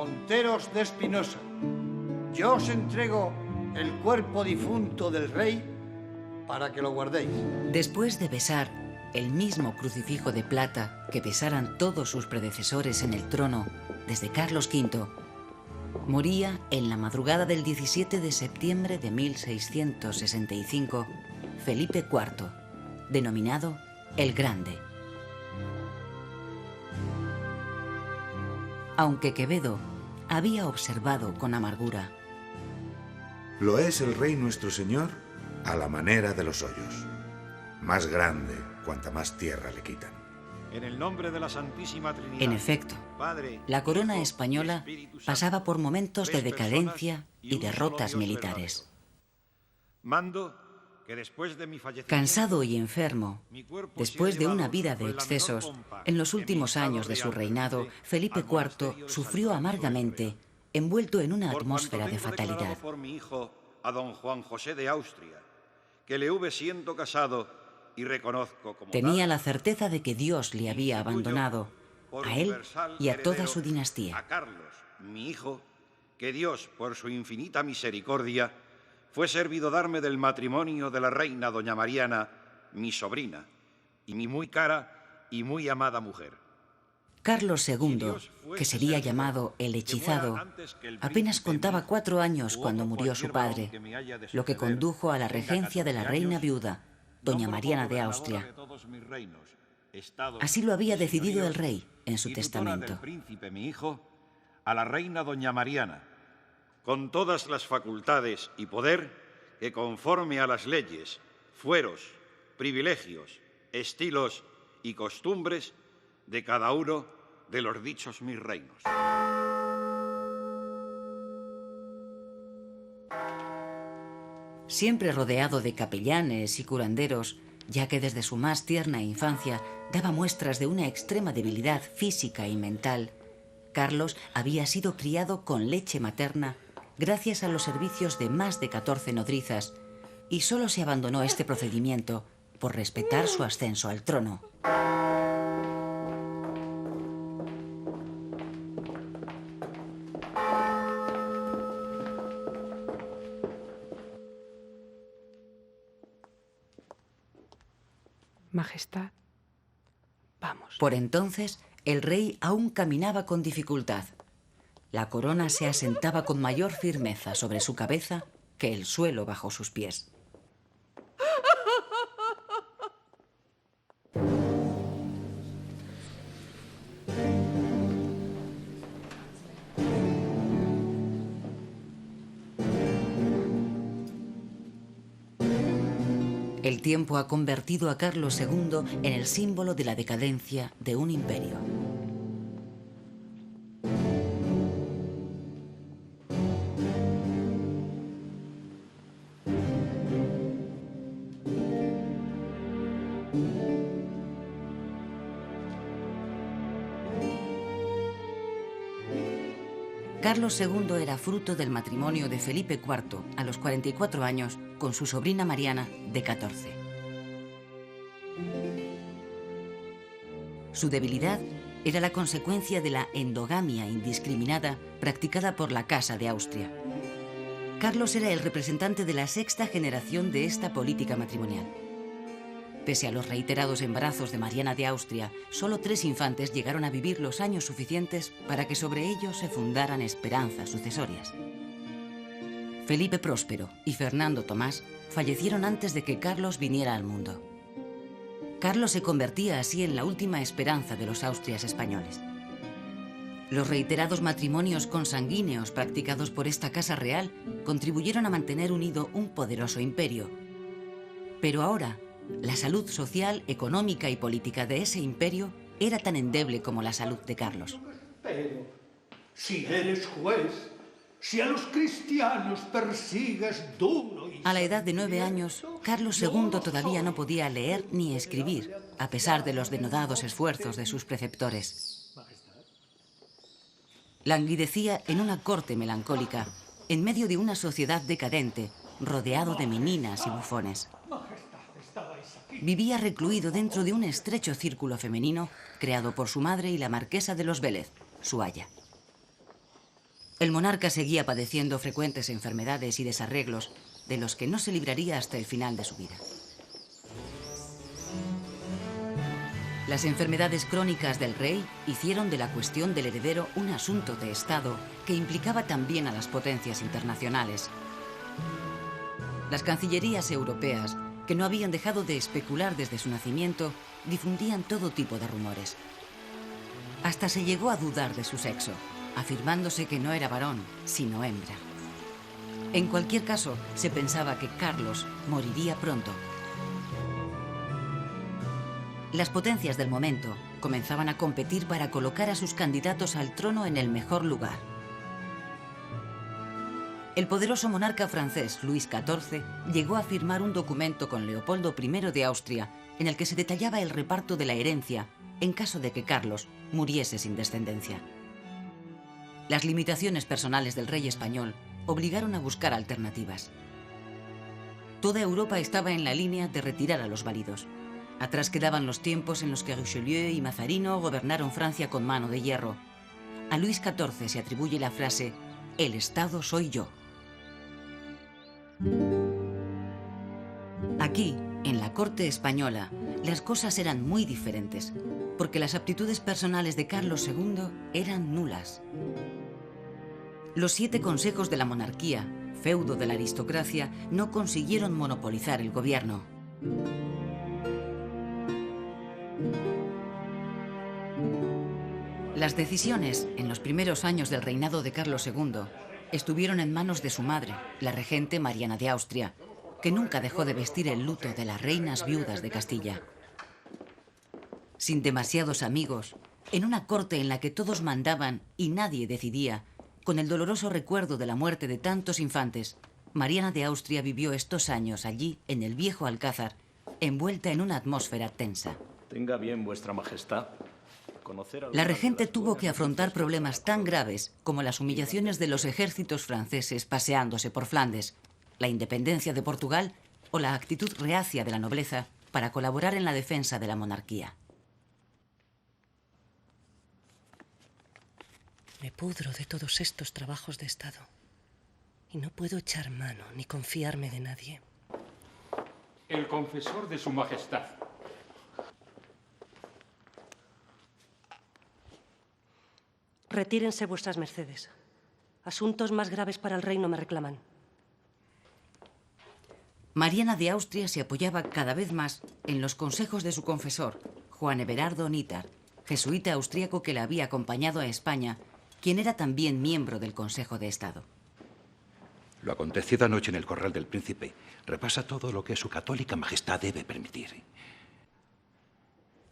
Monteros de Espinosa, yo os entrego el cuerpo difunto del rey para que lo guardéis. Después de besar el mismo crucifijo de plata que besaran todos sus predecesores en el trono desde Carlos V, moría en la madrugada del 17 de septiembre de 1665 Felipe IV, denominado el Grande. Aunque Quevedo había observado con amargura: lo es el Rey nuestro Señor a la manera de los hoyos, más grande cuanta más tierra le quitan. En el nombre de la Santísima Trinidad. En efecto, la corona española pasaba por momentos de decadencia y derrotas militares. Mando que después de mi fallecimiento, Cansado y enfermo, después de una vida de excesos, en los últimos años de su reinado, Felipe IV sufrió amargamente, envuelto en una atmósfera de fatalidad. Por mi hijo, a don Juan José de Austria, que le hube siendo casado y reconozco como Tenía la certeza de que Dios le había abandonado, a él y a toda su dinastía. A Carlos, mi hijo, que Dios, por su infinita misericordia, fue servido darme del matrimonio de la reina doña Mariana, mi sobrina, y mi muy cara y muy amada mujer. Carlos II, que sería llamado el Hechizado, apenas contaba 4 años cuando murió su padre, lo que condujo a la regencia de la reina viuda, doña Mariana de Austria. Así lo había decidido el rey en su testamento. Del príncipe, mi hijo, a la reina doña Mariana, con todas las facultades y poder que, conforme a las leyes, fueros, privilegios, estilos y costumbres de cada uno de los dichos mis reinos. Siempre rodeado de capellanes y curanderos, ya que desde su más tierna infancia daba muestras de una extrema debilidad física y mental, Carlos había sido criado con leche materna gracias a los servicios de más de 14 nodrizas, y solo se abandonó este procedimiento por respetar su ascenso al trono. Majestad, vamos. Por entonces, el rey aún caminaba con dificultad. La corona se asentaba con mayor firmeza sobre su cabeza que el suelo bajo sus pies. El tiempo ha convertido a Carlos II en el símbolo de la decadencia de un imperio. Carlos II era fruto del matrimonio de Felipe IV a los 44 años con su sobrina Mariana, de 14. Su debilidad era la consecuencia de la endogamia indiscriminada practicada por la Casa de Austria. Carlos era el representante de la 6ª generación de esta política matrimonial. Pese a los reiterados embarazos de Mariana de Austria, solo 3 infantes llegaron a vivir los años suficientes para que sobre ellos se fundaran esperanzas sucesorias. Felipe Próspero y Fernando Tomás fallecieron antes de que Carlos viniera al mundo. Carlos se convertía así en la última esperanza de los Austrias españoles. Los reiterados matrimonios consanguíneos practicados por esta casa real contribuyeron a mantener unido un poderoso imperio. Pero ahora, la salud social, económica y política de ese imperio era tan endeble como la salud de Carlos. Pero, si eres juez, si a los cristianos persigues duro y... A la edad de 9 años, Carlos II todavía no podía leer ni escribir, a pesar de los denodados esfuerzos de sus preceptores. Languidecía en una corte melancólica, en medio de una sociedad decadente, rodeado de meninas y bufones. Vivía recluido dentro de un estrecho círculo femenino creado por su madre y la marquesa de los Vélez, su aya. El monarca seguía padeciendo frecuentes enfermedades y desarreglos de los que no se libraría hasta el final de su vida. Las enfermedades crónicas del rey hicieron de la cuestión del heredero un asunto de Estado que implicaba también a las potencias internacionales. Las cancillerías europeas, que no habían dejado de especular desde su nacimiento, difundían todo tipo de rumores. Hasta se llegó a dudar de su sexo, afirmándose que no era varón, sino hembra. En cualquier caso, se pensaba que Carlos moriría pronto. Las potencias del momento comenzaban a competir para colocar a sus candidatos al trono en el mejor lugar. El poderoso monarca francés Luis XIV llegó a firmar un documento con Leopoldo I de Austria en el que se detallaba el reparto de la herencia en caso de que Carlos muriese sin descendencia. Las limitaciones personales del rey español obligaron a buscar alternativas. Toda Europa estaba en la línea de retirar a los válidos. Atrás quedaban los tiempos en los que Richelieu y Mazarino gobernaron Francia con mano de hierro. A Luis XIV se atribuye la frase «El Estado soy yo». Aquí, en la corte española, las cosas eran muy diferentes, porque las aptitudes personales de Carlos II eran nulas. Los 7 consejos de la monarquía, feudo de la aristocracia, no consiguieron monopolizar el gobierno. Las decisiones en los primeros años del reinado de Carlos II estuvieron en manos de su madre, la regente Mariana de Austria, que nunca dejó de vestir el luto de las reinas viudas de Castilla. Sin demasiados amigos, en una corte en la que todos mandaban y nadie decidía, con el doloroso recuerdo de la muerte de tantos infantes, Mariana de Austria vivió estos años allí, en el viejo Alcázar, envuelta en una atmósfera tensa. Tenga bien, vuestra majestad. La regente tuvo que afrontar problemas tan graves como las humillaciones de los ejércitos franceses paseándose por Flandes, la independencia de Portugal o la actitud reacia de la nobleza para colaborar en la defensa de la monarquía. Me pudro de todos estos trabajos de Estado y no puedo echar mano ni confiarme de nadie. El confesor de su majestad. Retírense vuestras mercedes. Asuntos más graves para el reino me reclaman. Mariana de Austria se apoyaba cada vez más en los consejos de su confesor, Juan Everardo Nithard, jesuita austríaco que la había acompañado a España, quien era también miembro del Consejo de Estado. Lo acontecido anoche en el Corral del Príncipe repasa todo lo que su católica majestad debe permitir.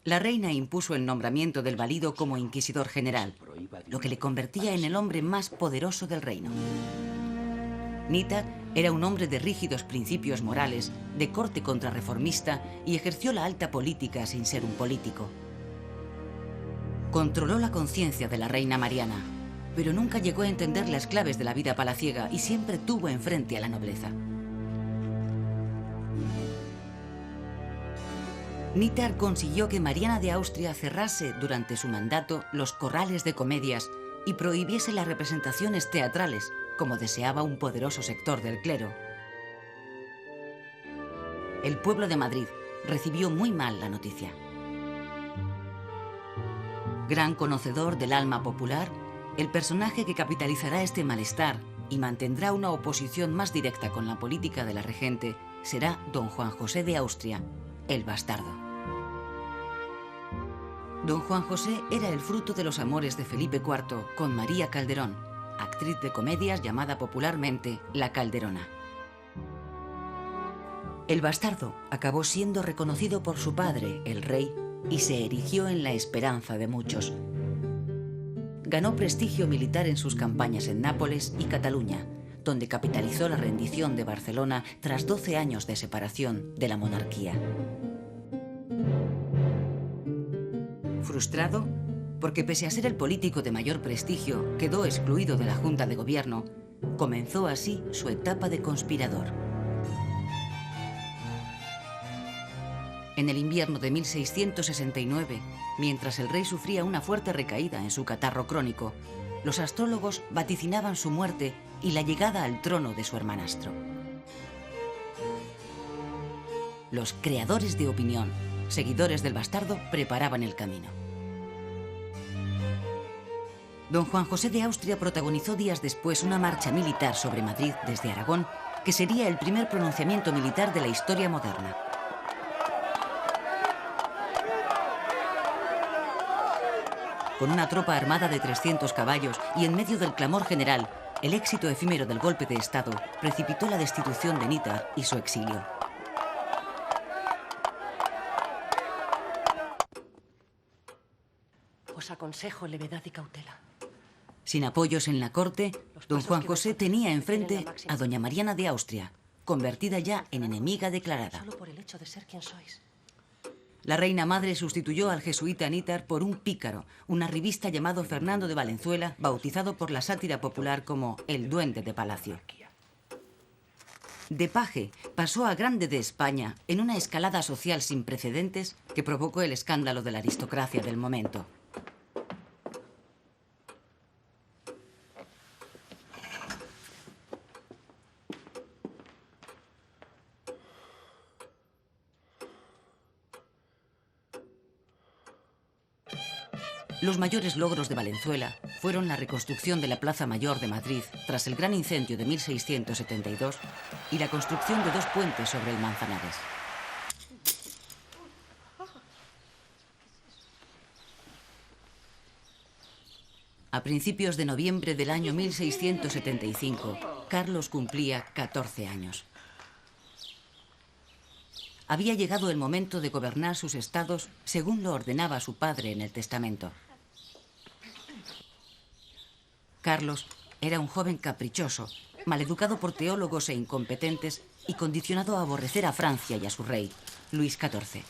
La reina impuso el nombramiento del valido como inquisidor general, lo que le convertía en el hombre más poderoso del reino. Nithard era un hombre de rígidos principios morales, de corte contrarreformista y ejerció la alta política sin ser un político. Controló la conciencia de la reina Mariana, pero nunca llegó a entender las claves de la vida palaciega y siempre tuvo enfrente a la nobleza. Nithard consiguió que Mariana de Austria cerrase durante su mandato los corrales de comedias y prohibiese las representaciones teatrales, como deseaba un poderoso sector del clero. El pueblo de Madrid recibió muy mal la noticia. Gran conocedor del alma popular, el personaje que capitalizará este malestar y mantendrá una oposición más directa con la política de la regente será don Juan José de Austria, el bastardo. Don Juan José era el fruto de los amores de Felipe IV con María Calderón, actriz de comedias llamada popularmente La Calderona. El bastardo acabó siendo reconocido por su padre, el rey, y se erigió en la esperanza de muchos. Ganó prestigio militar en sus campañas en Nápoles y Cataluña, donde capitalizó la rendición de Barcelona tras 12 años de separación de la monarquía. Frustrado, porque pese a ser el político de mayor prestigio, quedó excluido de la Junta de Gobierno, comenzó así su etapa de conspirador. En el invierno de 1669, mientras el rey sufría una fuerte recaída en su catarro crónico, los astrólogos vaticinaban su muerte y la llegada al trono de su hermanastro. Los creadores de opinión, seguidores del bastardo, preparaban el camino. Don Juan José de Austria protagonizó días después una marcha militar sobre Madrid desde Aragón, que sería el primer pronunciamiento militar de la historia moderna. Con una tropa armada de 300 caballos y en medio del clamor general, el éxito efímero del golpe de Estado precipitó la destitución de Nítar y su exilio. Os aconsejo levedad y cautela. Sin apoyos en la corte, don Juan José tenía enfrente a doña Mariana de Austria, convertida ya en enemiga declarada. Solo por el hecho de ser quien sois. La reina madre sustituyó al jesuita Nítar por un pícaro, un arribista llamado Fernando de Valenzuela, bautizado por la sátira popular como el Duende de Palacio. De paje pasó a grande de España en una escalada social sin precedentes que provocó el escándalo de la aristocracia del momento. Los mayores logros de Valenzuela fueron la reconstrucción de la Plaza Mayor de Madrid tras el gran incendio de 1672 y la construcción de 2 puentes sobre el Manzanares. A principios de noviembre del año 1675, Carlos cumplía 14 años. Había llegado el momento de gobernar sus estados según lo ordenaba su padre en el testamento. Carlos era un joven caprichoso, maleducado por teólogos e incompetentes y condicionado a aborrecer a Francia y a su rey, Luis XIV.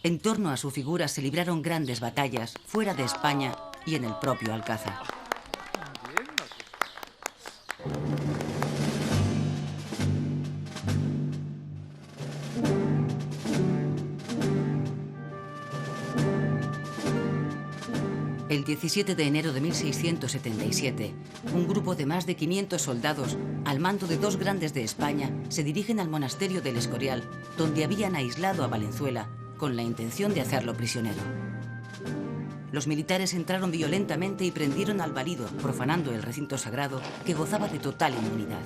En torno a su figura se libraron grandes batallas fuera de España y en el propio Alcázar. El 17 de enero de 1677, un grupo de más de 500 soldados, al mando de 2 grandes de España, se dirigen al monasterio del Escorial, donde habían aislado a Valenzuela, con la intención de hacerlo prisionero. Los militares entraron violentamente y prendieron al valido, profanando el recinto sagrado, que gozaba de total inmunidad.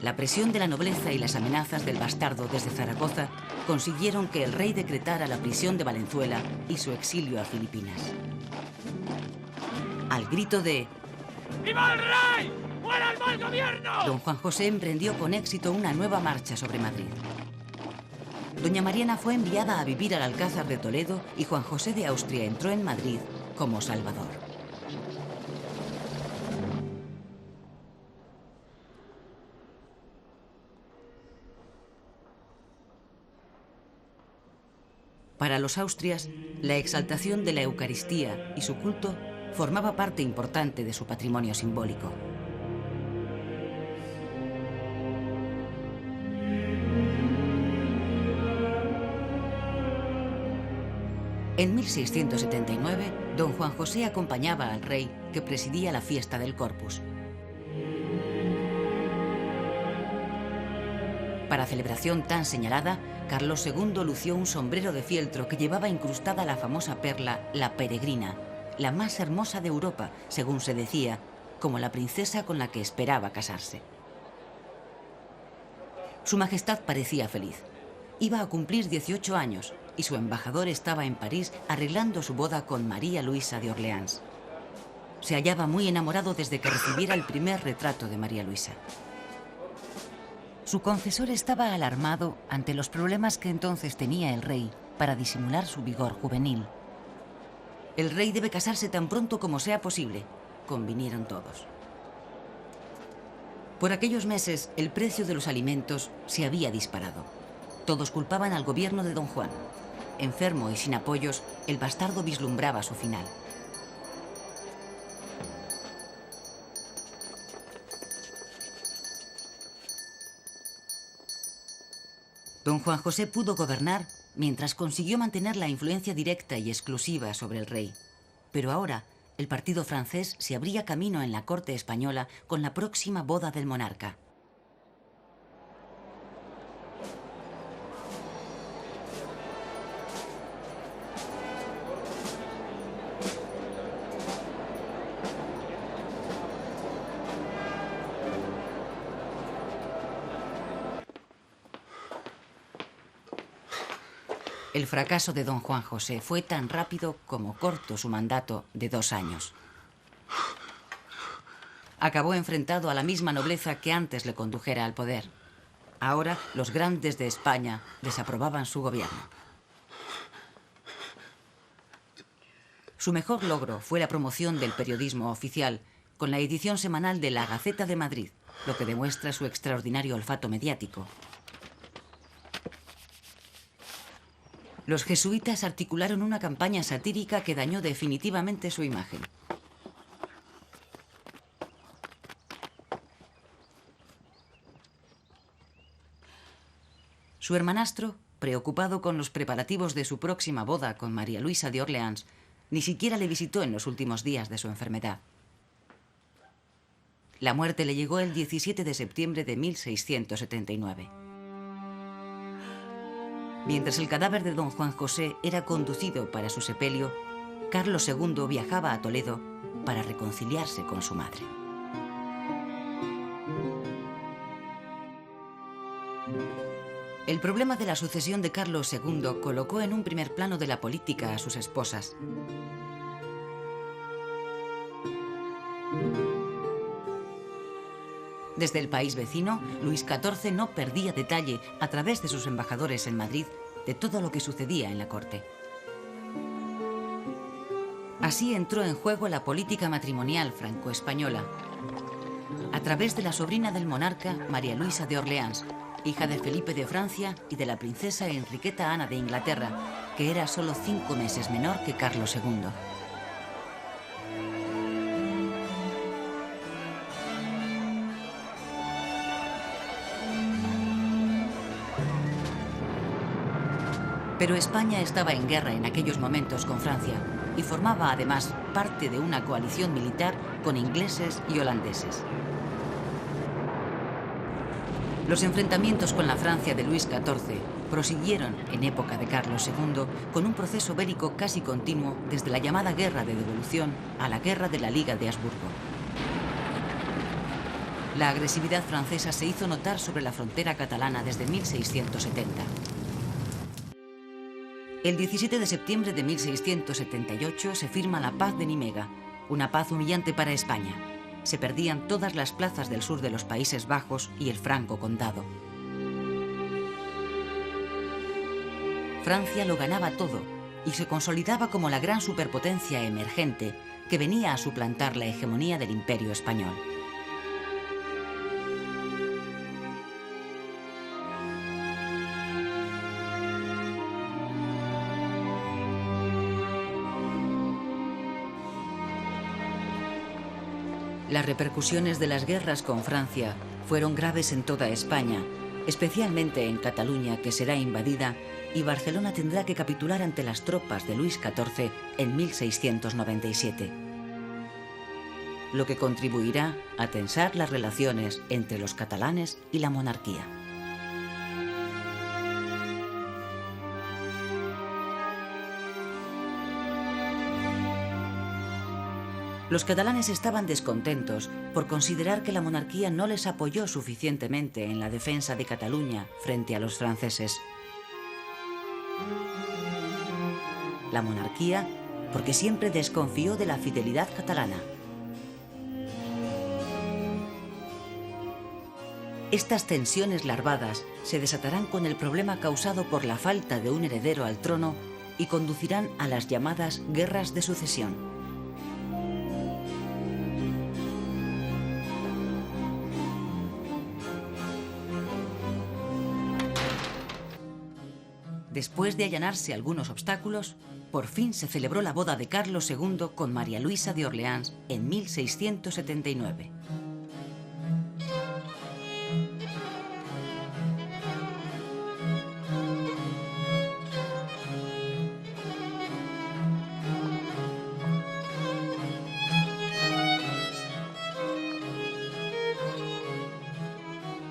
La presión de la nobleza y las amenazas del bastardo desde Zaragoza consiguieron que el rey decretara la prisión de Valenzuela y su exilio a Filipinas. Al grito de ¡Viva el rey! ¡Fuera el mal gobierno! don Juan José emprendió con éxito una nueva marcha sobre Madrid. Doña Mariana fue enviada a vivir al Alcázar de Toledo y Juan José de Austria entró en Madrid como Salvador. Para los austrias, la exaltación de la Eucaristía y su culto formaba parte importante de su patrimonio simbólico. En 1679, don Juan José acompañaba al rey que presidía la fiesta del Corpus. Para celebración tan señalada, Carlos II lució un sombrero de fieltro que llevaba incrustada la famosa perla, la peregrina, la más hermosa de Europa, según se decía, como la princesa con la que esperaba casarse. Su Majestad parecía feliz. Iba a cumplir 18 años y su embajador estaba en París arreglando su boda con María Luisa de Orleans. Se hallaba muy enamorado desde que recibiera el primer retrato de María Luisa. Su confesor estaba alarmado ante los problemas que entonces tenía el rey para disimular su vigor juvenil. El rey debe casarse tan pronto como sea posible, convinieron todos. Por aquellos meses, el precio de los alimentos se había disparado. Todos culpaban al gobierno de don Juan. Enfermo y sin apoyos, el bastardo vislumbraba su final. Don Juan José pudo gobernar mientras consiguió mantener la influencia directa y exclusiva sobre el rey. Pero ahora, el partido francés se abría camino en la corte española con la próxima boda del monarca. El fracaso de don Juan José fue tan rápido como corto su mandato de 2 años. Acabó enfrentado a la misma nobleza que antes le condujera al poder. Ahora los grandes de España desaprobaban su gobierno. Su mejor logro fue la promoción del periodismo oficial con la edición semanal de La Gaceta de Madrid, lo que demuestra su extraordinario olfato mediático. Los jesuitas articularon una campaña satírica que dañó definitivamente su imagen. Su hermanastro, preocupado con los preparativos de su próxima boda con María Luisa de Orleans, ni siquiera le visitó en los últimos días de su enfermedad. La muerte le llegó el 17 de septiembre de 1679. Mientras el cadáver de don Juan José era conducido para su sepelio, Carlos II viajaba a Toledo para reconciliarse con su madre. El problema de la sucesión de Carlos II colocó en un primer plano de la política a sus esposas. Desde el país vecino, Luis XIV no perdía detalle, a través de sus embajadores en Madrid, de todo lo que sucedía en la corte. Así entró en juego la política matrimonial franco-española, a través de la sobrina del monarca, María Luisa de Orleans, hija de Felipe de Francia y de la princesa Enriqueta Ana de Inglaterra, que era solo 5 meses menor que Carlos II. Pero España estaba en guerra en aquellos momentos con Francia y formaba además parte de una coalición militar con ingleses y holandeses. Los enfrentamientos con la Francia de Luis XIV prosiguieron en época de Carlos II con un proceso bélico casi continuo desde la llamada Guerra de Devolución a la Guerra de la Liga de Habsburgo. La agresividad francesa se hizo notar sobre la frontera catalana desde 1670. El 17 de septiembre de 1678 se firma la Paz de Nimega, una paz humillante para España. Se perdían todas las plazas del sur de los Países Bajos y el Franco Condado. Francia lo ganaba todo y se consolidaba como la gran superpotencia emergente que venía a suplantar la hegemonía del Imperio español. Las repercusiones de las guerras con Francia fueron graves en toda España, especialmente en Cataluña, que será invadida, y Barcelona tendrá que capitular ante las tropas de Luis XIV en 1697, lo que contribuirá a tensar las relaciones entre los catalanes y la monarquía. Los catalanes estaban descontentos por considerar que la monarquía no les apoyó suficientemente en la defensa de Cataluña frente a los franceses. La monarquía, porque siempre desconfió de la fidelidad catalana. Estas tensiones larvadas se desatarán con el problema causado por la falta de un heredero al trono y conducirán a las llamadas guerras de sucesión. Después de allanarse algunos obstáculos, por fin se celebró la boda de Carlos II con María Luisa de Orleans en 1679.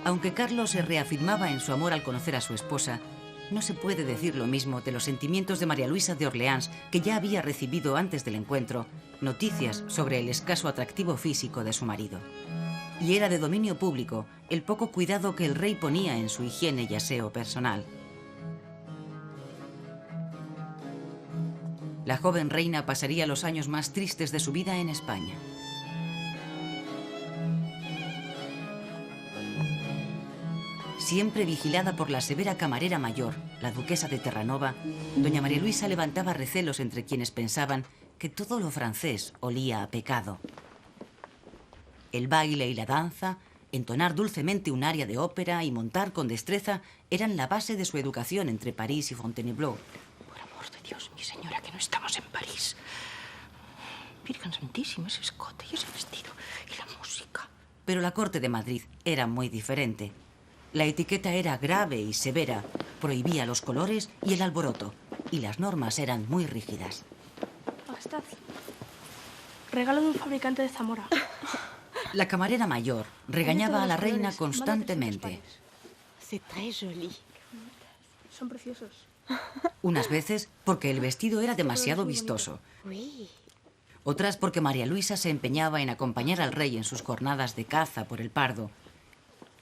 Aunque Carlos se reafirmaba en su amor al conocer a su esposa, no se puede decir lo mismo de los sentimientos de María Luisa de Orleans, que ya había recibido antes del encuentro noticias sobre el escaso atractivo físico de su marido. Y era de dominio público el poco cuidado que el rey ponía en su higiene y aseo personal. La joven reina pasaría los años más tristes de su vida en España. Siempre vigilada por la severa camarera mayor, la duquesa de Terranova, doña María Luisa levantaba recelos entre quienes pensaban que todo lo francés olía a pecado. El baile y la danza, entonar dulcemente un aria de ópera y montar con destreza eran la base de su educación entre París y Fontainebleau. Por amor de Dios, mi señora, que no estamos en París. Virgen Santísima, ese escote y ese vestido y la música. Pero la corte de Madrid era muy diferente. La etiqueta era grave y severa, prohibía los colores y el alboroto, y las normas eran muy rígidas. Majestad, regalo de un fabricante de Zamora. La camarera mayor regañaba a la reina constantemente. C'est très joli. Son preciosos. Unas veces porque el vestido era demasiado vistoso. Otras porque María Luisa se empeñaba en acompañar al rey en sus jornadas de caza por el Pardo.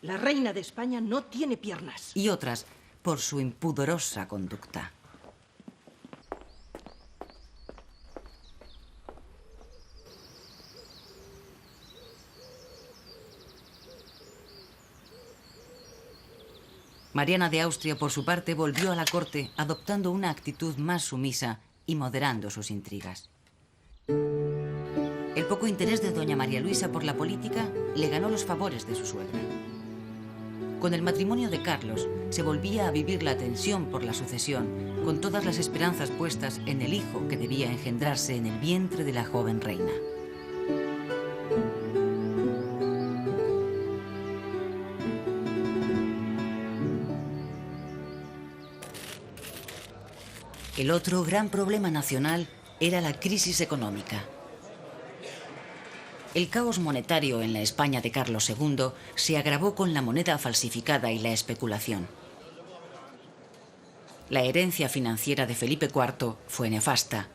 La reina de España no tiene piernas. Y otras por su impudorosa conducta. Mariana de Austria, por su parte, volvió a la corte adoptando una actitud más sumisa y moderando sus intrigas. El poco interés de doña María Luisa por la política le ganó los favores de su suegra. Con el matrimonio de Carlos se volvía a vivir la tensión por la sucesión, con todas las esperanzas puestas en el hijo que debía engendrarse en el vientre de la joven reina. El otro gran problema nacional era la crisis económica. El caos monetario en la España de Carlos II se agravó con la moneda falsificada y la especulación. La herencia financiera de Felipe IV fue nefasta.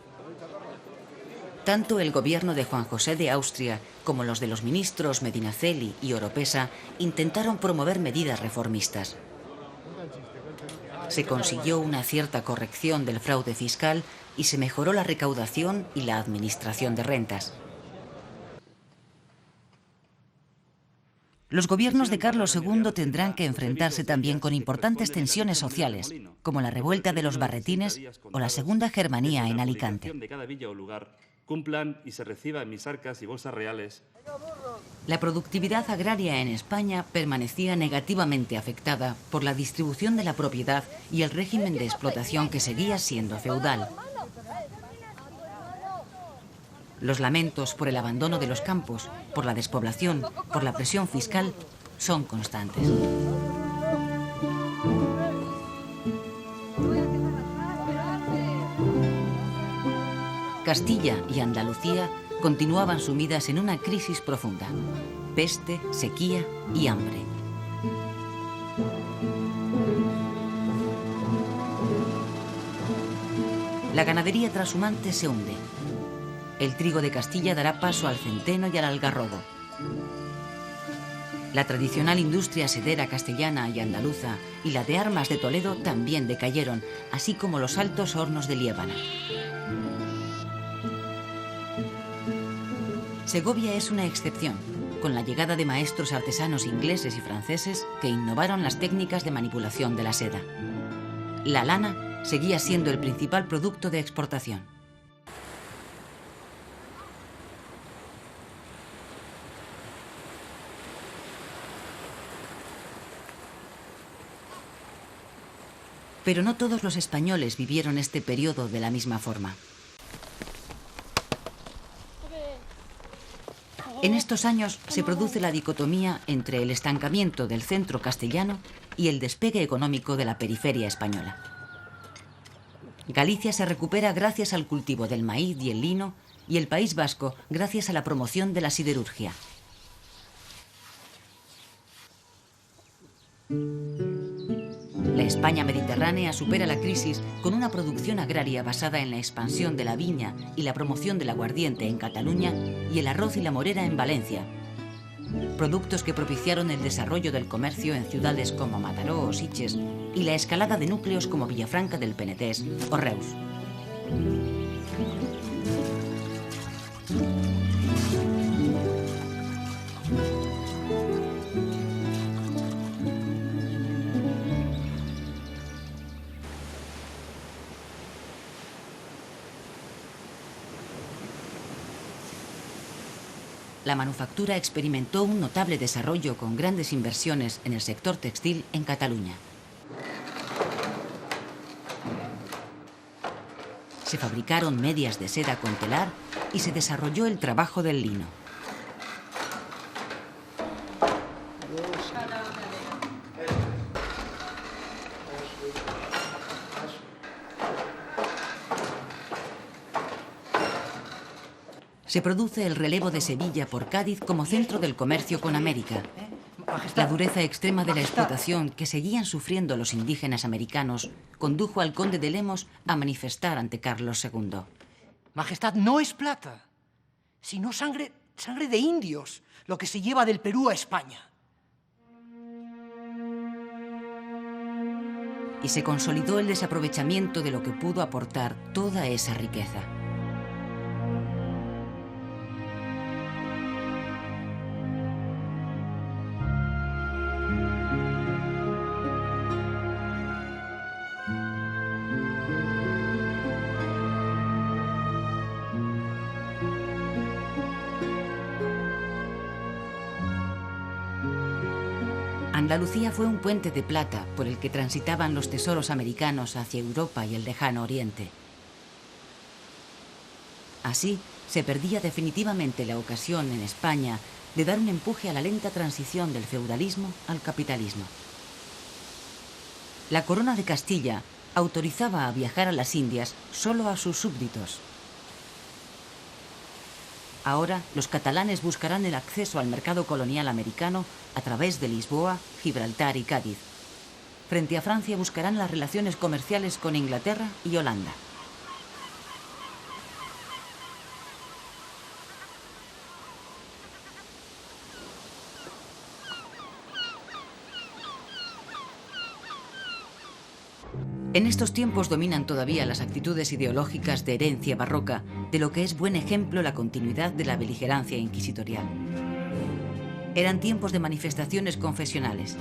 Tanto el gobierno de Juan José de Austria como los de los ministros Medinaceli y Oropesa intentaron promover medidas reformistas. Se consiguió una cierta corrección del fraude fiscal y se mejoró la recaudación y la administración de rentas. Los gobiernos de Carlos II tendrán que enfrentarse también con importantes tensiones sociales, como la revuelta de los barretines o la Segunda Germanía en Alicante. Cumplan y se reciban mis arcas y bolsas reales. La productividad agraria en España permanecía negativamente afectada por la distribución de la propiedad y el régimen de explotación que seguía siendo feudal. Los lamentos por el abandono de los campos, por la despoblación, por la presión fiscal, son constantes. Castilla y Andalucía continuaban sumidas en una crisis profunda: peste, sequía y hambre. La ganadería trashumante se hunde. El trigo de Castilla dará paso al centeno y al algarrobo. La tradicional industria sedera castellana y andaluza y la de armas de Toledo también decayeron, así como los altos hornos de Liébana. Segovia es una excepción, con la llegada de maestros artesanos ingleses y franceses que innovaron las técnicas de manipulación de la seda. La lana seguía siendo el principal producto de exportación. Pero no todos los españoles vivieron este periodo de la misma forma. En estos años se produce la dicotomía entre el estancamiento del centro castellano y el despegue económico de la periferia española. Galicia se recupera gracias al cultivo del maíz y el lino, y el País Vasco gracias a la promoción de la siderurgia. La España mediterránea supera la crisis con una producción agraria basada en la expansión de la viña y la promoción del aguardiente en Cataluña y el arroz y la morera en Valencia. Productos que propiciaron el desarrollo del comercio en ciudades como Mataró o Sitges y la escalada de núcleos como Villafranca del Penedès o Reus. La manufactura experimentó un notable desarrollo con grandes inversiones en el sector textil en Cataluña. Se fabricaron medias de seda con telar y se desarrolló el trabajo del lino. Se produce el relevo de Sevilla por Cádiz como centro del comercio con América. La dureza extrema de la explotación que seguían sufriendo los indígenas americanos condujo al conde de Lemos a manifestar ante Carlos II. Majestad, no es plata, sino sangre de indios, lo que se lleva del Perú a España. Y se consolidó el desaprovechamiento de lo que pudo aportar toda esa riqueza. Andalucía fue un puente de plata por el que transitaban los tesoros americanos hacia Europa y el lejano Oriente. Así, se perdía definitivamente la ocasión en España de dar un empuje a la lenta transición del feudalismo al capitalismo. La corona de Castilla autorizaba a viajar a las Indias solo a sus súbditos. Ahora, los catalanes buscarán el acceso al mercado colonial americano a través de Lisboa, Gibraltar y Cádiz. Frente a Francia buscarán las relaciones comerciales con Inglaterra y Holanda. En estos tiempos dominan todavía las actitudes ideológicas de herencia barroca, de lo que es buen ejemplo la continuidad de la beligerancia inquisitorial. Eran tiempos de manifestaciones confesionales.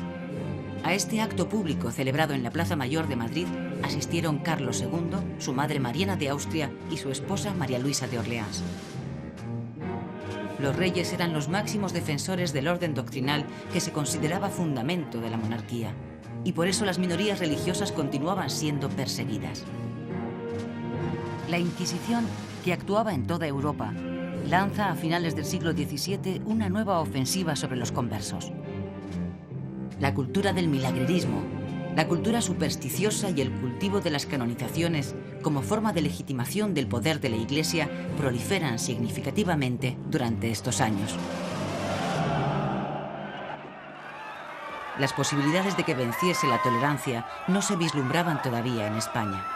A este acto público celebrado en la Plaza Mayor de Madrid asistieron Carlos II, su madre Mariana de Austria y su esposa María Luisa de Orleans. Los reyes eran los máximos defensores del orden doctrinal que se consideraba fundamento de la monarquía, y por eso las minorías religiosas continuaban siendo perseguidas. La Inquisición, que actuaba en toda Europa, lanza a finales del siglo XVII una nueva ofensiva sobre los conversos. La cultura del milagrerismo, la cultura supersticiosa y el cultivo de las canonizaciones como forma de legitimación del poder de la Iglesia proliferan significativamente durante estos años. Las posibilidades de que venciese la tolerancia no se vislumbraban todavía en España.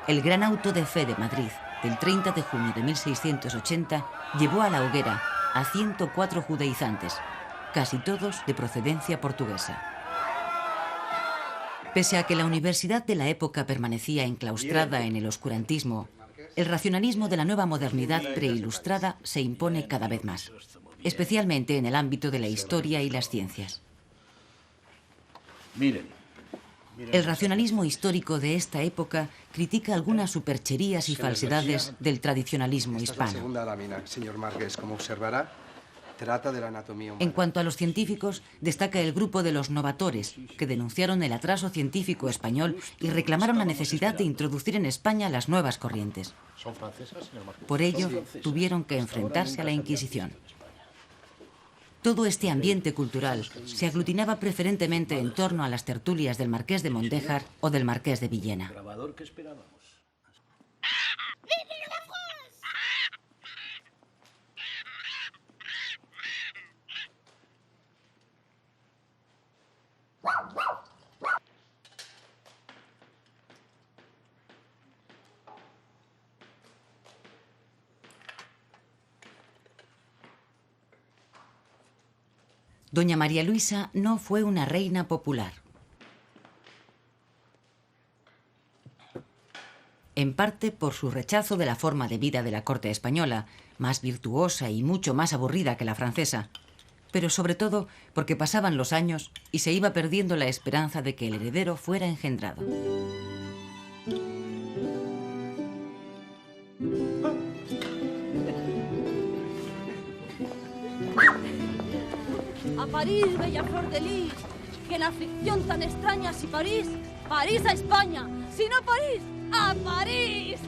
El gran auto de fe de Madrid, del 30 de junio de 1680, llevó a la hoguera a 104 judaizantes, casi todos de procedencia portuguesa. Pese a que la universidad de la época permanecía enclaustrada en el oscurantismo, el racionalismo de la nueva modernidad preilustrada se impone cada vez más, especialmente en el ámbito de la historia y las ciencias. El racionalismo histórico de esta época critica algunas supercherías y falsedades del tradicionalismo hispano. Segunda lámina, señor Márquez, como observará, trata de la anatomía humana. En cuanto a los científicos, destaca el grupo de los novatores, que denunciaron el atraso científico español y reclamaron la necesidad de introducir en España las nuevas corrientes. Por ello, tuvieron que enfrentarse a la Inquisición. Todo este ambiente cultural se aglutinaba preferentemente en torno a las tertulias del Marqués de Mondéjar o del Marqués de Villena. Doña María Luisa no fue una reina popular. En parte por su rechazo de la forma de vida de la corte española, más virtuosa y mucho más aburrida que la francesa, pero sobre todo porque pasaban los años y se iba perdiendo la esperanza de que el heredero fuera engendrado. A París, bella flor de lis, que en aflicción tan extraña, si París, París a España, si no París, a París.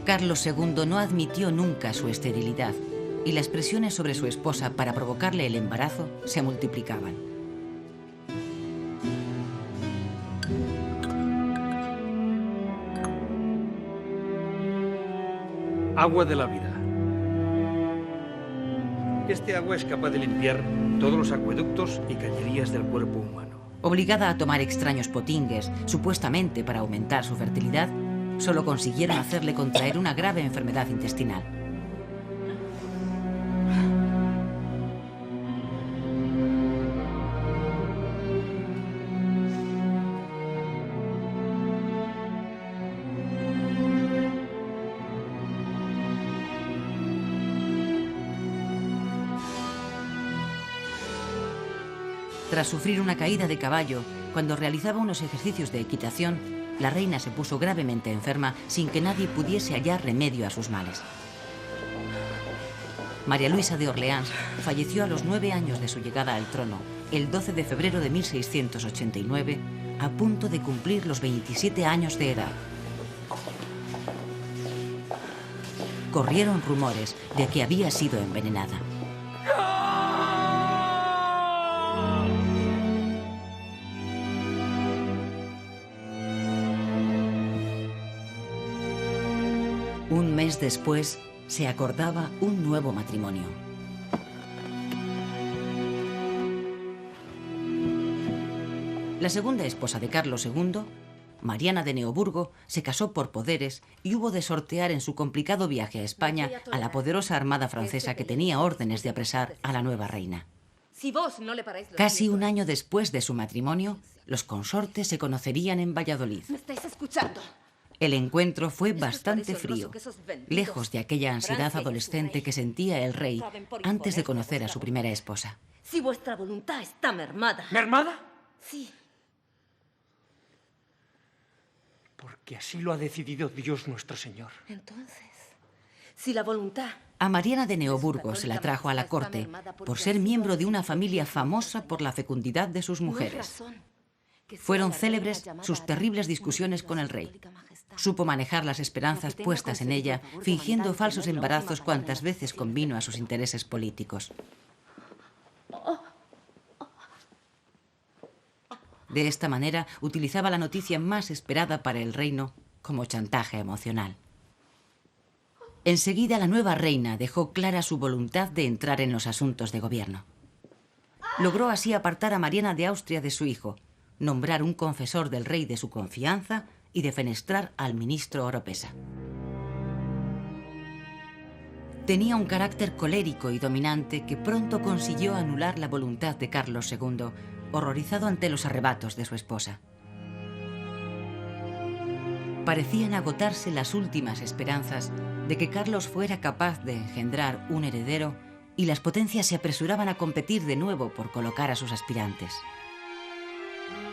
Carlos II no admitió nunca su esterilidad y las presiones sobre su esposa para provocarle el embarazo se multiplicaban. Agua de la vida. Este agua es capaz de limpiar todos los acueductos y cañerías del cuerpo humano. Obligada a tomar extraños potingues, supuestamente para aumentar su fertilidad, solo consiguieron hacerle contraer una grave enfermedad intestinal. Tras sufrir una caída de caballo, cuando realizaba unos ejercicios de equitación, la reina se puso gravemente enferma sin que nadie pudiese hallar remedio a sus males. María Luisa de Orleans falleció a los 9 años de su llegada al trono, el 12 de febrero de 1689, a punto de cumplir los 27 años de edad. Corrieron rumores de que había sido envenenada. Un mes después, se acordaba un nuevo matrimonio. La segunda esposa de Carlos II, Mariana de Neoburgo, se casó por poderes y hubo de sortear en su complicado viaje a España a la poderosa armada francesa que tenía órdenes de apresar a la nueva reina. Casi un año después de su matrimonio, los consortes se conocerían en Valladolid. ¿Me estáis escuchando? El encuentro fue bastante frío, lejos de aquella ansiedad adolescente que sentía el rey antes de conocer a su primera esposa. Si vuestra voluntad está mermada. ¿Mermada? Sí. Porque así lo ha decidido Dios nuestro Señor. Entonces, si la voluntad... A Mariana de Neoburgo se la trajo a la corte por ser miembro de una familia famosa por la fecundidad de sus mujeres. Fueron célebres sus terribles discusiones con el rey. Supo manejar las esperanzas puestas en ella, fingiendo falsos embarazos cuantas veces convino a sus intereses políticos. De esta manera, utilizaba la noticia más esperada para el reino como chantaje emocional. Enseguida, la nueva reina dejó clara su voluntad de entrar en los asuntos de gobierno. Logró así apartar a Mariana de Austria de su hijo, nombrar un confesor del rey de su confianza y defenestrar al ministro Oropesa. Tenía un carácter colérico y dominante que pronto consiguió anular la voluntad de Carlos II, horrorizado ante los arrebatos de su esposa. Parecían agotarse las últimas esperanzas de que Carlos fuera capaz de engendrar un heredero y las potencias se apresuraban a competir de nuevo por colocar a sus aspirantes.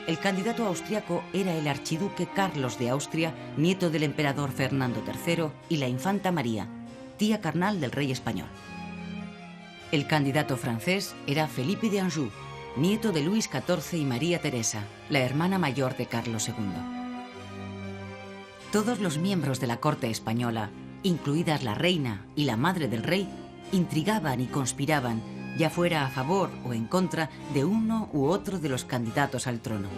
El candidato austriaco era el archiduque Carlos de Austria, nieto del emperador Fernando III, y la infanta María, tía carnal del rey español. El candidato francés era Felipe de Anjou, nieto de Luis XIV y María Teresa, la hermana mayor de Carlos II. Todos los miembros de la corte española, incluidas la reina y la madre del rey, intrigaban y conspiraban, ya fuera a favor o en contra de uno u otro de los candidatos al trono.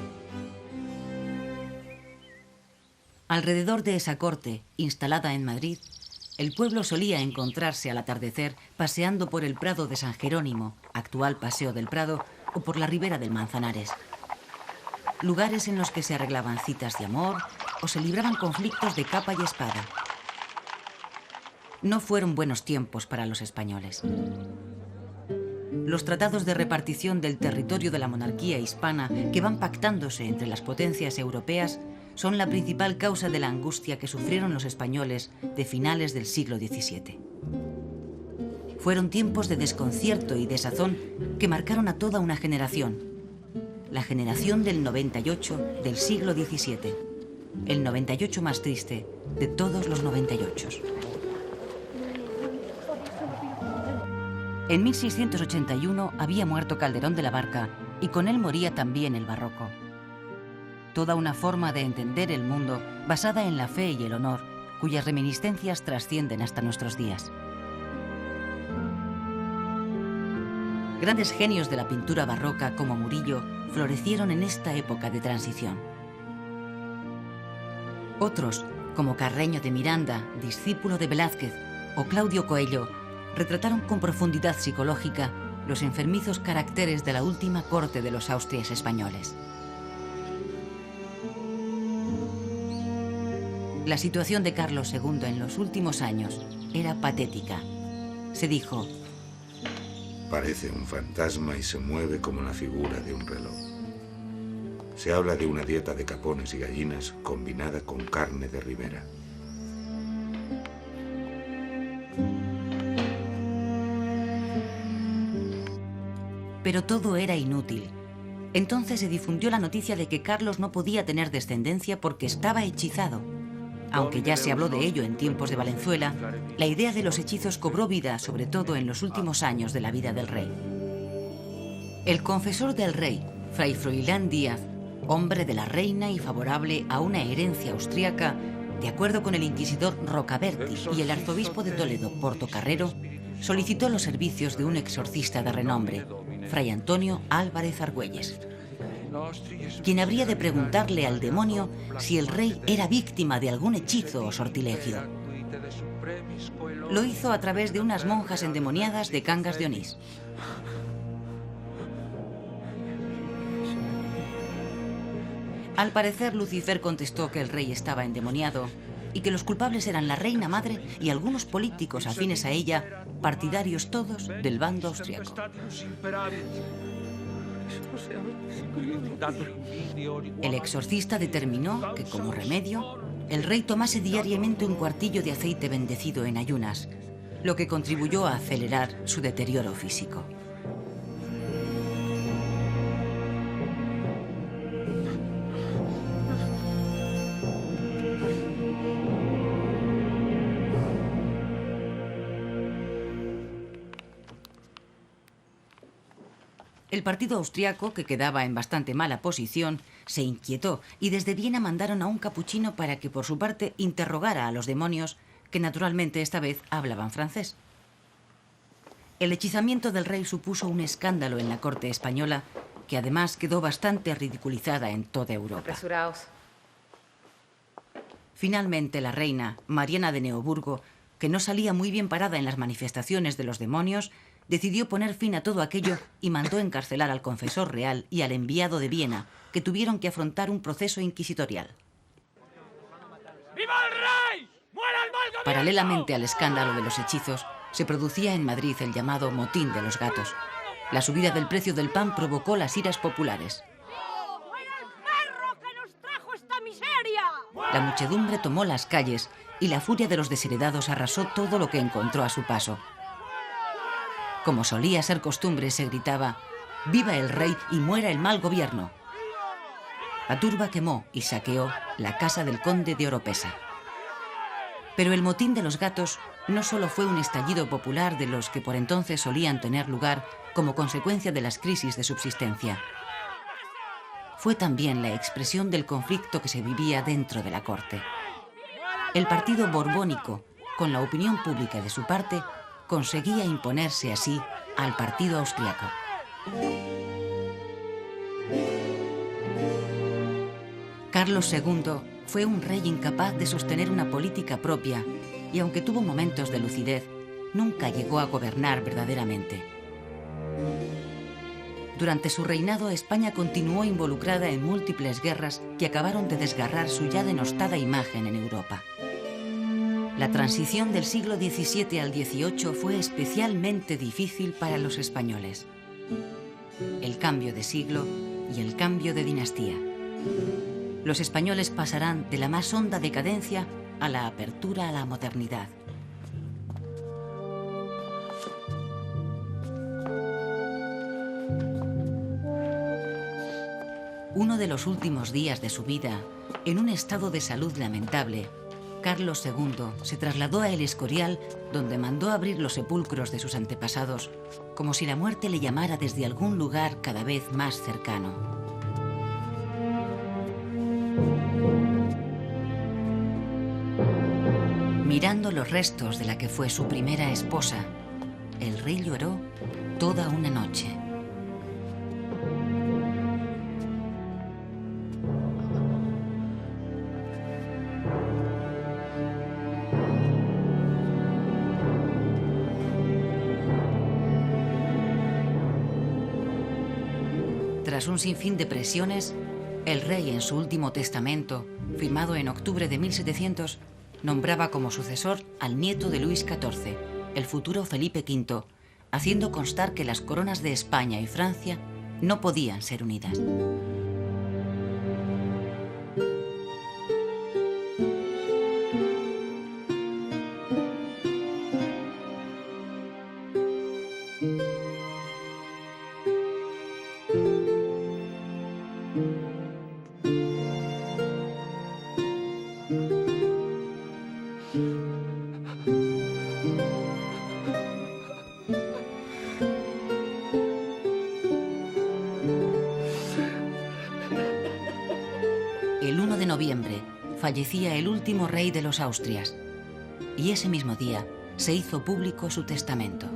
Alrededor de esa corte, instalada en Madrid, el pueblo solía encontrarse al atardecer paseando por el Prado de San Jerónimo, actual Paseo del Prado, o por la ribera del Manzanares. Lugares en los que se arreglaban citas de amor o se libraban conflictos de capa y espada. No fueron buenos tiempos para los españoles. Los tratados de repartición del territorio de la monarquía hispana que van pactándose entre las potencias europeas son la principal causa de la angustia que sufrieron los españoles de finales del siglo XVII. Fueron tiempos de desconcierto y desazón que marcaron a toda una generación. La generación del 98 del siglo XVII. El 98 más triste de todos los 98. En 1681 había muerto Calderón de la Barca y con él moría también el barroco. Toda una forma de entender el mundo basada en la fe y el honor, cuyas reminiscencias trascienden hasta nuestros días. Grandes genios de la pintura barroca como Murillo florecieron en esta época de transición. Otros, como Carreño de Miranda, discípulo de Velázquez, o Claudio Coello, retrataron con profundidad psicológica los enfermizos caracteres de la última corte de los Austrias españoles. La situación de Carlos II en los últimos años era patética. Se dijo: parece un fantasma y se mueve como la figura de un reloj. Se habla de una dieta de capones y gallinas combinada con carne de ribera. Pero todo era inútil. Entonces se difundió la noticia de que Carlos no podía tener descendencia porque estaba hechizado. Aunque ya se habló de ello en tiempos de Valenzuela, la idea de los hechizos cobró vida, sobre todo en los últimos años de la vida del rey. El confesor del rey, Fray Froilán Díaz, hombre de la reina y favorable a una herencia austríaca, de acuerdo con el inquisidor Rocaberti y el arzobispo de Toledo, Portocarrero, solicitó los servicios de un exorcista de renombre, Fray Antonio Álvarez Argüelles, quien habría de preguntarle al demonio si el rey era víctima de algún hechizo o sortilegio. Lo hizo a través de unas monjas endemoniadas de Cangas de Onís. Al parecer, Lucifer contestó que el rey estaba endemoniado y que los culpables eran la reina madre y algunos políticos afines a ella, partidarios todos del bando austriaco. El exorcista determinó que, como remedio, el rey tomase diariamente un cuartillo de aceite bendecido en ayunas, lo que contribuyó a acelerar su deterioro físico. El partido austriaco, que quedaba en bastante mala posición, se inquietó y desde Viena mandaron a un capuchino para que por su parte interrogara a los demonios, que naturalmente esta vez hablaban francés. El hechizamiento del rey supuso un escándalo en la corte española, que además quedó bastante ridiculizada en toda Europa. Apresuraos. Finalmente la reina, Mariana de Neoburgo, que no salía muy bien parada en las manifestaciones de los demonios, decidió poner fin a todo aquello y mandó encarcelar al confesor real y al enviado de Viena, que tuvieron que afrontar un proceso inquisitorial. ¡Viva el rey! ¡Muera el mal gobierno! Paralelamente al escándalo de los hechizos, se producía en Madrid el llamado motín de los gatos. La subida del precio del pan provocó las iras populares. ¡Fuera el perro que nos trajo esta miseria! La muchedumbre tomó las calles y la furia de los desheredados arrasó todo lo que encontró a su paso. Como solía ser costumbre, se gritaba: ¡viva el rey y muera el mal gobierno! La turba quemó y saqueó la casa del conde de Oropesa. Pero el motín de los gatos no solo fue un estallido popular de los que por entonces solían tener lugar como consecuencia de las crisis de subsistencia. Fue también la expresión del conflicto que se vivía dentro de la corte. El partido borbónico, con la opinión pública de su parte, conseguía imponerse así al partido austriaco. Carlos II fue un rey incapaz de sostener una política propia y aunque tuvo momentos de lucidez, nunca llegó a gobernar verdaderamente. Durante su reinado, España continuó involucrada en múltiples guerras que acabaron de desgarrar su ya denostada imagen en Europa. La transición del siglo XVII al XVIII fue especialmente difícil para los españoles. El cambio de siglo y el cambio de dinastía. Los españoles pasarán de la más honda decadencia a la apertura a la modernidad. Uno de los últimos días de su vida, en un estado de salud lamentable, Carlos II se trasladó a El Escorial, donde mandó abrir los sepulcros de sus antepasados, como si la muerte le llamara desde algún lugar cada vez más cercano. Mirando los restos de la que fue su primera esposa, el rey lloró toda una noche. Tras un sinfín de presiones, el rey en su último testamento, firmado en octubre de 1700, nombraba como sucesor al nieto de Luis XIV, el futuro Felipe V, haciendo constar que las coronas de España y Francia no podían ser unidas. El 1 de noviembre fallecía el último rey de los Austrias, y ese mismo día se hizo público su testamento.